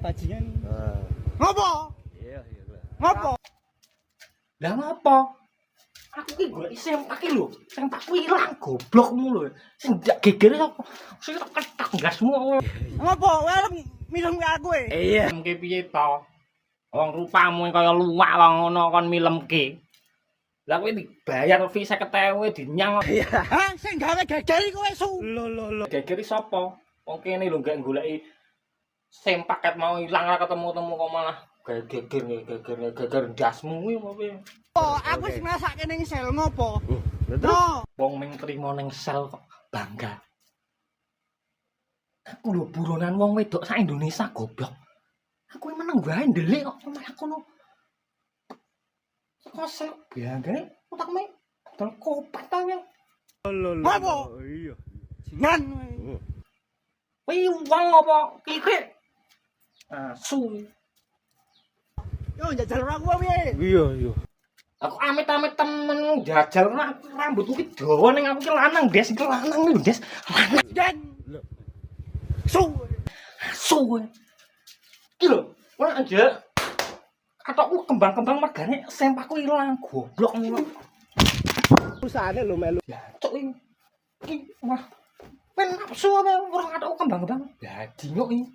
Bajingan. Ngopo? Iya. Ngopo? Lah ngopo? Aku ki golek sempak ki lho. Sempakku ilang goblokmu lho. Sing ndak gegere apa? Sing ketak gasmu. Ngopo? Kowe arep milem ke aku e? Iya. Mengke piye to? Wong rupamu kaya luwak kok ngono kon milemke. Lah kowe dibayar fee 50.000 dinyang. Hah, sing gawe geger iku kowe su. Lho. Gegere sapa? Wong kene lho gak goleki sempak ket mau ilang ora ketemu-temu kok malah geger dasmu kuwi opo? Oh, aku wis ngrasake ning sel ngopo? Lho No. wong ming trimo ning sel kok bangga. Aku lho buronan wong wedok sak Indonesia goblok. Aku meneng wae ndelik kok malah kono. Kok sel biangane utakme dol kopat ta ya. Ngopo? Iya. Jingan. Kuwi wong apa kikik? Asu. Yo njajal aku piye? Iya. Aku amit-amit temen jajal rambutku ki dawa ning aku ki lanang, Des. Iki lanang lho, Des. Lanang. Jingan. Su. Asu kowe. Iki lho, ora aja. Katokku kembang-kembang megane sempakku ilang goblok ngono. Usahane lho melu. Ya, cuk iki wah. Men nafsu apa ora katokku kembang-kembang. Dadi kok iki.